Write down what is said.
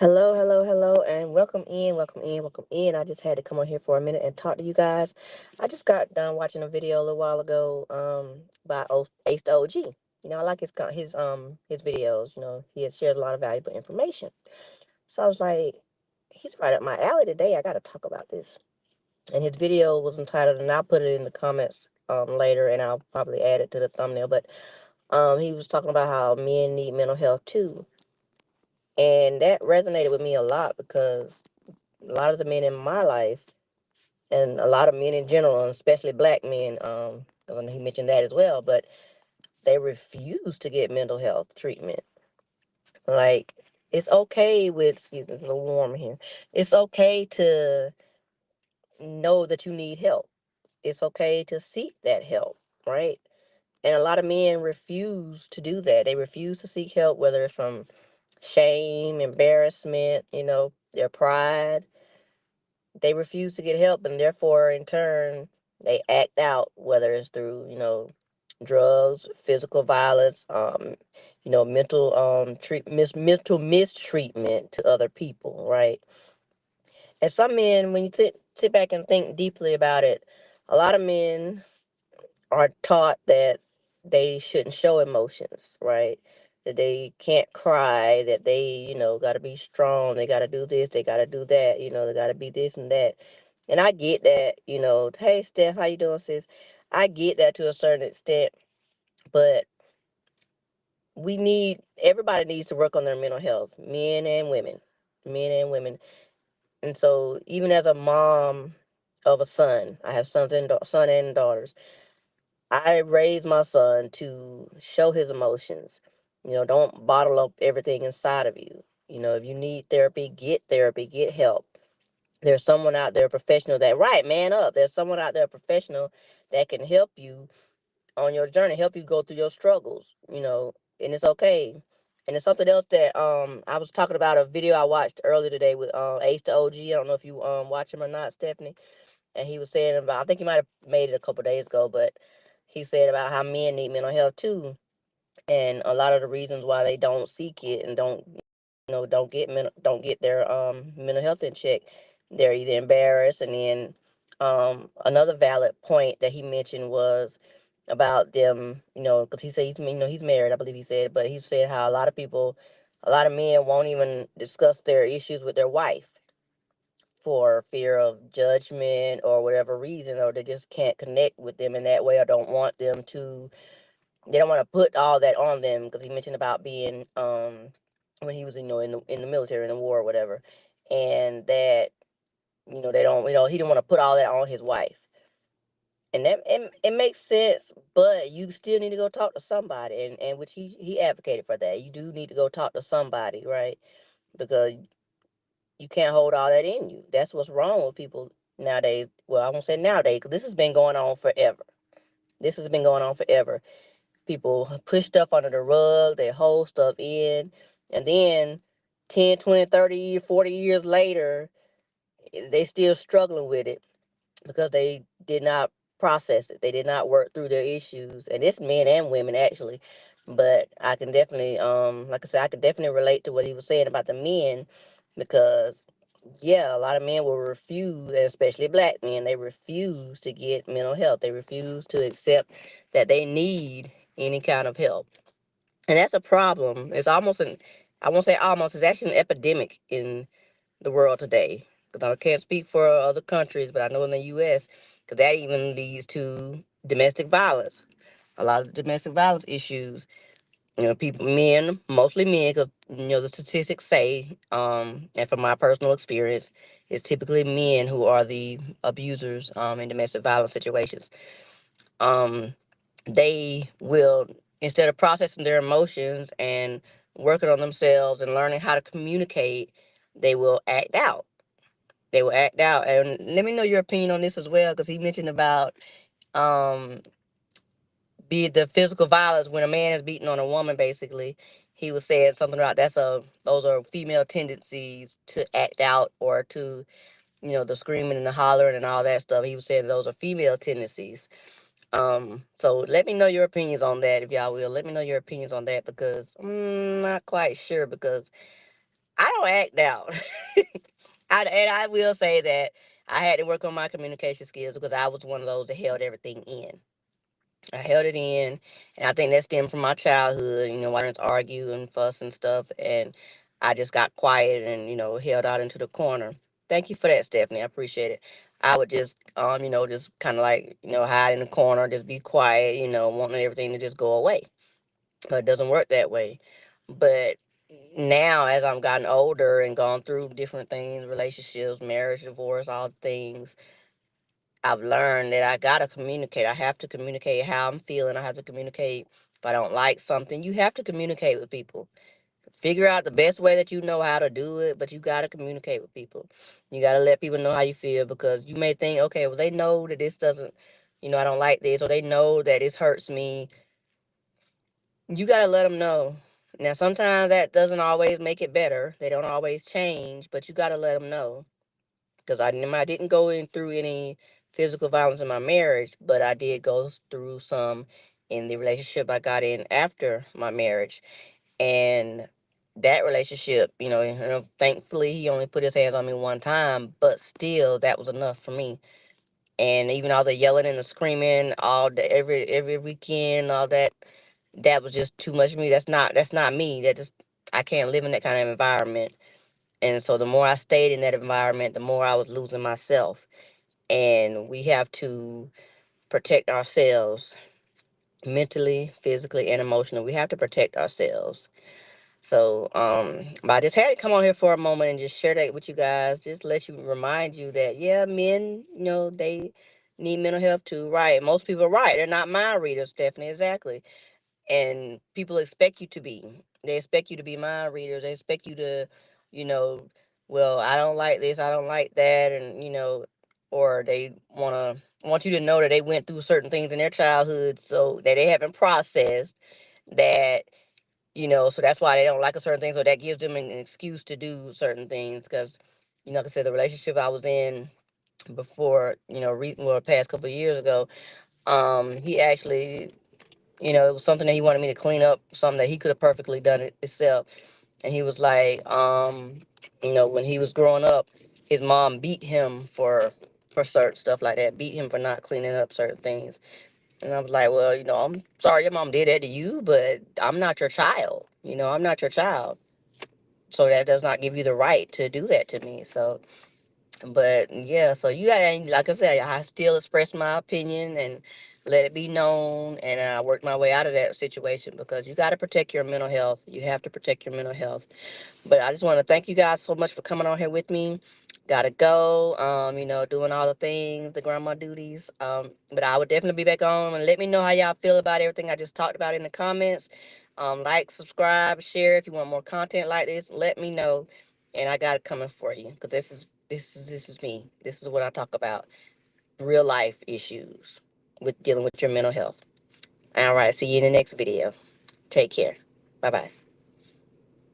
Hello, hello, hello, and welcome in, welcome in, welcome in. I just had to come on here for a minute and talk to you guys. I just got done watching a video a little while ago, by AceTheOg. I like his videos. Shares a lot of valuable information. So I was like, he's right up my alley today. I got to talk about this. And his video was entitled, and I'll put it in the comments later, and I'll probably add it to the thumbnail. But he was talking about how men need mental health too, and that resonated with me a lot because a lot of the men in my life and a lot of men in general, and especially black men, 'cause I know he mentioned that as well, but they refuse to get mental health treatment. Like, it's okay excuse me, it's a little warm here. It's okay to know that you need help. It's okay to seek that help, right? And a lot of men refuse to do that. They refuse to seek help, whether it's from shame, embarrassment, their pride. They refuse to get help, and therefore in turn they act out, whether it's through drugs, physical violence, mental mental mistreatment to other people, right? And some men, when you sit back and think deeply about it, a lot of men are taught that they shouldn't show emotions, right? That they can't cry, that they, got to be strong, they got to do this, they got to do that, they got to be this and that. And I get that, hey, Steph, how you doing, sis? I get that to a certain extent, but everybody needs to work on their mental health, men and women, men and women. And so even as a mom of a son, I have son and daughters. I raised my son to show his emotions. Don't bottle up everything inside of you. If you need therapy, get help. There's someone out there, professional, right, man up. There's someone out there, professional, that can help you on your journey, help you go through your struggles, and it's okay. And it's something else that I was talking about a video I watched earlier today with Ace the OG. I don't know if you watch him or not, Stephanie. And he was saying about, I think he might have made it a couple days ago, but he said about how men need mental health too, and a lot of the reasons why they don't seek it and don't get their mental health in check. They're either embarrassed, and then another valid point that he mentioned was about them, because he said he's married, I believe he said, but he said how a lot of men won't even discuss their issues with their wife for fear of judgment or whatever reason, or they just can't connect with them in that way, or they don't want to put all that on them, because he mentioned about being when he was in the military, in the war or whatever, and that they don't he didn't want to put all that on his wife. And it makes sense, but you still need to go talk to somebody, and which he advocated for that. You do need to go talk to somebody, right? Because you can't hold all that in you. That's what's wrong with people nowadays. Well, I won't say nowadays, because this has been going on forever. This has been going on forever. People push stuff under the rug, they hold stuff in, and then 10, 20, 30, 40 years later, they still struggling with it because they did not process it. They did not work through their issues. And it's men and women actually. But I can definitely like I said, I can definitely relate to what he was saying about the men, because yeah, a lot of men will refuse, and especially black men, they refuse to get mental health. They refuse to accept that they need any kind of help. And that's a problem. It's almost I won't say almost, it's actually an epidemic in the world today. Because I can't speak for other countries, but I know in the U.S., because that even leads to domestic violence. A lot of the domestic violence issues, people, men, mostly men, because the statistics say, and from my personal experience, it's typically men who are the abusers in domestic violence situations. Um, they will, instead of processing their emotions and working on themselves and learning how to communicate, they will act out. They will act out. And let me know your opinion on this as well, because he mentioned about um be it the physical violence when a man is beating on a woman. Basically, he was saying something about those are female tendencies to act out, or to the screaming and the hollering and all that stuff. He was saying those are female tendencies. So let me know your opinions on that, if y'all will. Let me know your opinions on that, because I'm not quite sure, because I don't act out. And I will say that I had to work on my communication skills because I was one of those that held everything in. I held it in, and I think that stemmed from my childhood. Parents argue and fuss and stuff, and I just got quiet and held out into the corner. Thank you for that, Stephanie. I appreciate it. I would just just kind of like hide in the corner, just be quiet, wanting everything to just go away. But it doesn't work that way. But now, as I've gotten older and gone through different things, relationships, marriage, divorce, all the things, I've learned that I gotta communicate. I have to communicate how I'm feeling. I have to communicate if I don't like something. You have to communicate with people. Figure out the best way that you know how to do it, but you gotta communicate with people. You gotta let people know how you feel because you may think, okay, well, they know that this doesn't, I don't like this, or they know that this hurts me. You gotta let them know. Now, sometimes that doesn't always make it better. They don't always change, but you gotta let them know. Because I didn't go in through any physical violence in my marriage, but I did go through some in the relationship I got in after my marriage. And that relationship, thankfully he only put his hands on me one time, but still that was enough for me. And even all the yelling and the screaming all the every weekend, all that, that was just too much for me. That's not me. That just I can't live in that kind of environment. And so the more I stayed in that environment, the more I was losing myself. And we have to protect ourselves mentally, physically, and emotionally. We have to protect ourselves. So, but I just had to come on here for a moment and just share that with you guys. Just let you remind you that yeah, men, they need mental health too. Right? Most people are right. They're not mind readers, Stephanie. Exactly. And people expect you to be. They expect you to be mind readers. They expect you to, you know, well, I don't like this, I don't like that, and or they want you to know that they went through certain things in their childhood, so that they haven't processed that, so that's why they don't like a certain thing. So that gives them an excuse to do certain things. Because, like I said, the relationship I was in before, well, the past couple of years ago, he actually it was something that he wanted me to clean up, something that he could have perfectly done it himself. And he was like, when he was growing up, his mom beat him for certain stuff like that, beat him for not cleaning up certain things. And I was like, well, I'm sorry your mom did that to you, but I'm not your child. I'm not your child. So that does not give you the right to do that to me. So but yeah, so you got, like I said, I still express my opinion and let it be known, and I worked my way out of that situation because you got to protect your mental health. You have to protect your mental health. But I just want to thank you guys so much for coming on here with me. Gotta go, doing all the things, the grandma duties. But I would definitely be back on and let me know how y'all feel about everything I just talked about in the comments. Like, subscribe, share if you want more content like this. Let me know, and I got it coming for you because this is me. This is what I talk about. Real life issues with dealing with your mental health. All right, see you in the next video. Take care. Bye bye.